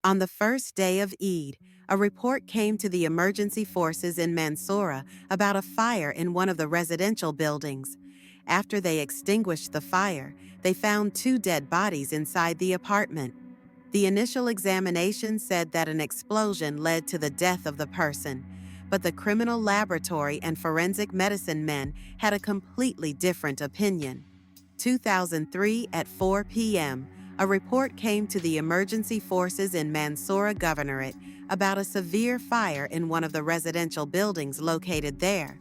On the first day of Eid, a report came to the emergency forces in Mansoura about a fire in one of the residential buildings. After they extinguished the fire, they found two dead bodies inside the apartment. The initial examination said that an explosion led to the death of the person, but the criminal laboratory and forensic medicine men had a completely different opinion. 2003 at 4 p.m., a report came to the emergency forces in Mansoura Governorate about a severe fire in one of the residential buildings located there.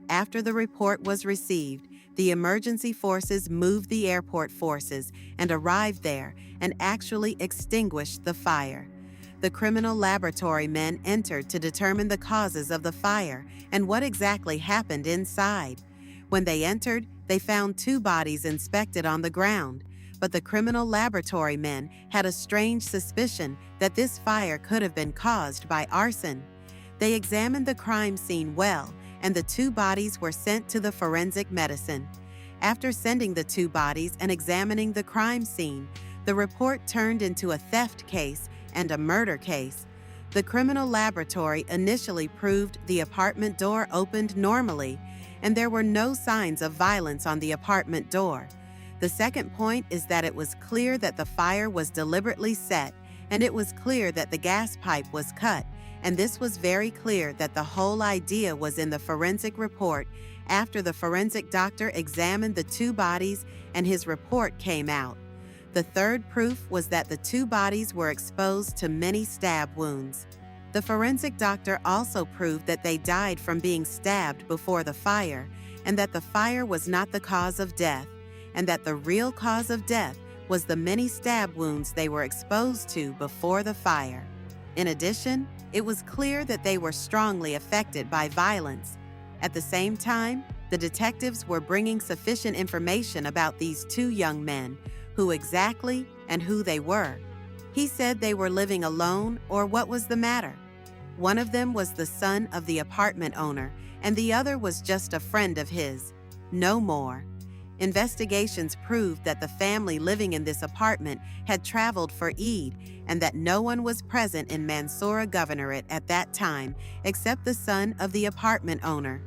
After the report was received, the emergency forces moved the airport forces and arrived there and actually extinguished the fire. The criminal laboratory men entered to determine the causes of the fire and what exactly happened inside. When they entered, they found two bodies inspected on the ground, but the criminal laboratory men had a strange suspicion that this fire could have been caused by arson. They examined the crime scene well, and the two bodies were sent to the forensic medicine. After sending the two bodies and examining the crime scene, the report turned into a theft case and a murder case. The criminal laboratory initially proved the apartment door opened normally, and there were no signs of violence on the apartment door. The second point is that it was clear that the fire was deliberately set, and it was clear that the gas pipe was cut, and this was very clear that the whole idea was in the forensic report after the forensic doctor examined the two bodies and his report came out. The third proof was that the two bodies were exposed to many stab wounds. The forensic doctor also proved that they died from being stabbed before the fire, and that the fire was not the cause of death, and that the real cause of death was the many stab wounds they were exposed to before the fire. In addition, it was clear that they were strongly affected by violence. At the same time, the detectives were bringing sufficient information about these two young men, who exactly and who they were. He said they were living alone, or what was the matter? One of them was the son of the apartment owner, and the other was just a friend of his. No more. Investigations proved that the family living in this apartment had traveled for Eid and that no one was present in Mansoura Governorate at that time except the son of the apartment owner,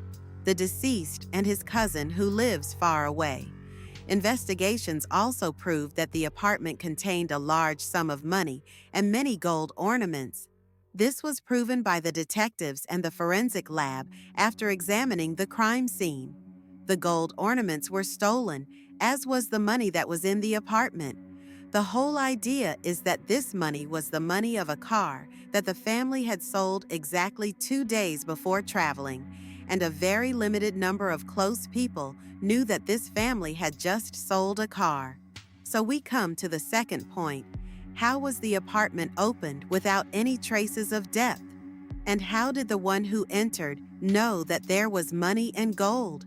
the deceased, and his cousin who lives far away. Investigations also proved that the apartment contained a large sum of money and many gold ornaments. This was proven by the detectives and the forensic lab after examining the crime scene. The gold ornaments were stolen, as was the money that was in the apartment. The whole idea is that this money was the money of a car that the family had sold exactly 2 days before traveling, and a very limited number of close people knew that this family had just sold a car. So we come to the second point. How was the apartment opened without any traces of depth? And how did the one who entered know that there was money and gold?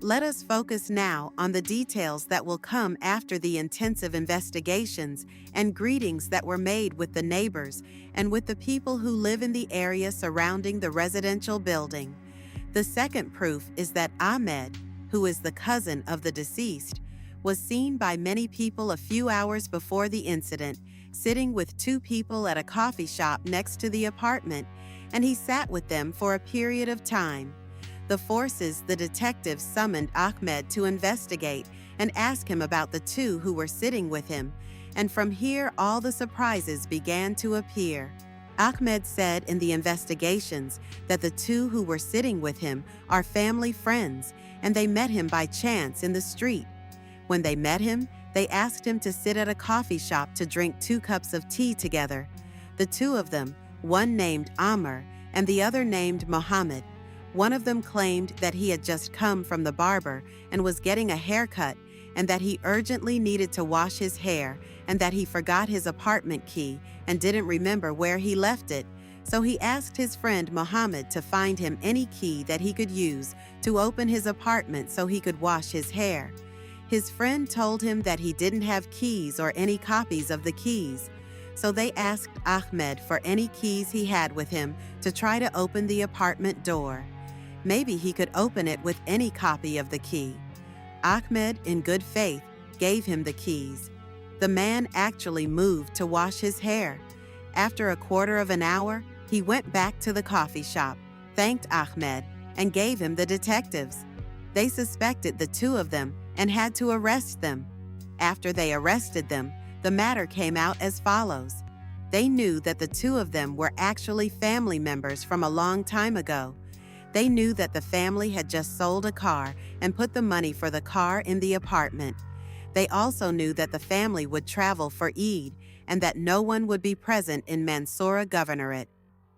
Let us focus now on the details that will come after the intensive investigations and greetings that were made with the neighbors and with the people who live in the area surrounding the residential building. The second proof is that Ahmed, who is the cousin of the deceased, was seen by many people a few hours before the incident, sitting with two people at a coffee shop next to the apartment, and he sat with them for a period of time. The detectives summoned Ahmed to investigate and ask him about the two who were sitting with him, and from here all the surprises began to appear. Ahmed said in the investigations that the two who were sitting with him are family friends, and they met him by chance in the street. When they met him, they asked him to sit at a coffee shop to drink 2 cups of tea together. The two of them, one named Amr and the other named Mohammed. One of them claimed that he had just come from the barber and was getting a haircut, and that he urgently needed to wash his hair, and that he forgot his apartment key and didn't remember where he left it. So he asked his friend Mohammed to find him any key that he could use to open his apartment so he could wash his hair. His friend told him that he didn't have keys or any copies of the keys. So they asked Ahmed for any keys he had with him to try to open the apartment door. Maybe he could open it with any copy of the key. Ahmed, in good faith, gave him the keys. The man actually moved to wash his hair. After a quarter of an hour, he went back to the coffee shop, thanked Ahmed, and gave him the detectives. They suspected the two of them and had to arrest them. After they arrested them, the matter came out as follows. They knew that the two of them were actually family members from a long time ago. They knew that the family had just sold a car and put the money for the car in the apartment. They also knew that the family would travel for Eid and that no one would be present in Mansoura Governorate.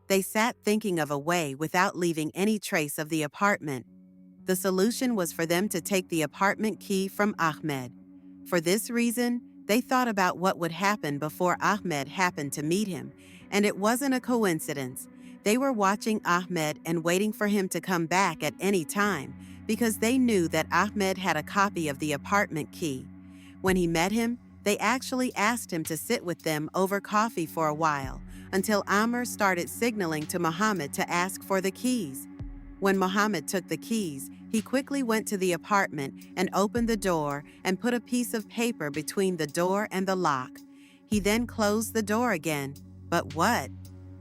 They sat thinking of a way without leaving any trace of the apartment. The solution was for them to take the apartment key from Ahmed. For this reason, they thought about what would happen before Ahmed happened to meet him, and it wasn't a coincidence. They were watching Ahmed and waiting for him to come back at any time because they knew that Ahmed had a copy of the apartment key. When he met him, they actually asked him to sit with them over coffee for a while until Amr started signaling to Muhammad to ask for the keys. When Muhammad took the keys, he quickly went to the apartment and opened the door and put a piece of paper between the door and the lock. He then closed the door again. But what?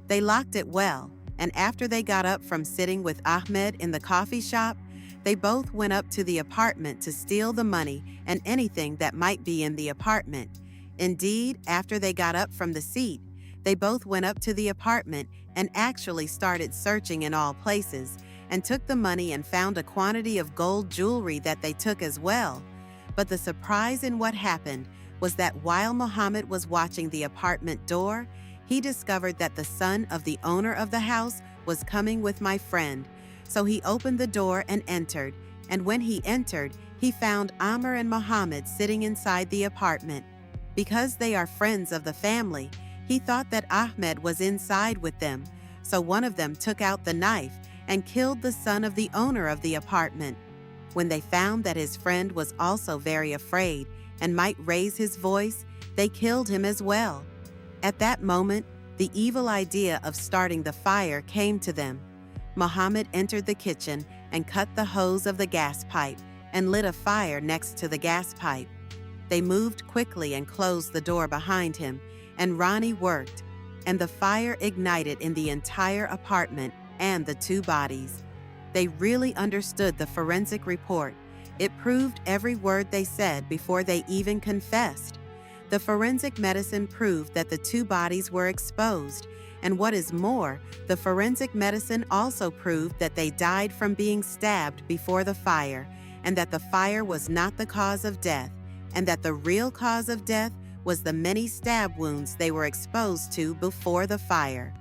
They locked it well, and after they got up from sitting with Ahmed in the coffee shop, they both went up to the apartment to steal the money and anything that might be in the apartment. Indeed, after they got up from the seat, they both went up to the apartment and actually started searching in all places and took the money and found a quantity of gold jewelry that they took as well. But the surprise in what happened was that while Muhammad was watching the apartment door, he discovered that the son of the owner of the house was coming with my friend. So he opened the door and entered, and when he entered, he found Amr and Muhammad sitting inside the apartment. Because they are friends of the family, he thought that Ahmed was inside with them, so one of them took out the knife and killed the son of the owner of the apartment. When they found that his friend was also very afraid and might raise his voice, they killed him as well. At that moment, the evil idea of starting the fire came to them. Muhammad entered the kitchen and cut the hose of the gas pipe and lit a fire next to the gas pipe. They moved quickly and closed the door behind him, and Ronnie worked, and the fire ignited in the entire apartment and the two bodies. They really understood the forensic report. It proved every word they said before they even confessed. The forensic medicine proved that the two bodies were exposed, and what is more, the forensic medicine also proved that they died from being stabbed before the fire, and that the fire was not the cause of death, and that the real cause of death was the many stab wounds they were exposed to before the fire.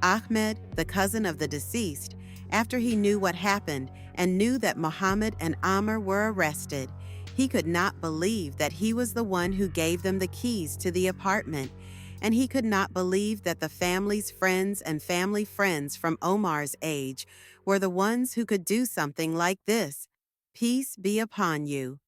Ahmed, the cousin of the deceased, after he knew what happened and knew that Muhammad and Amr were arrested, he could not believe that he was the one who gave them the keys to the apartment, and he could not believe that the family's friends and family friends from Omar's age were the ones who could do something like this. Peace be upon you.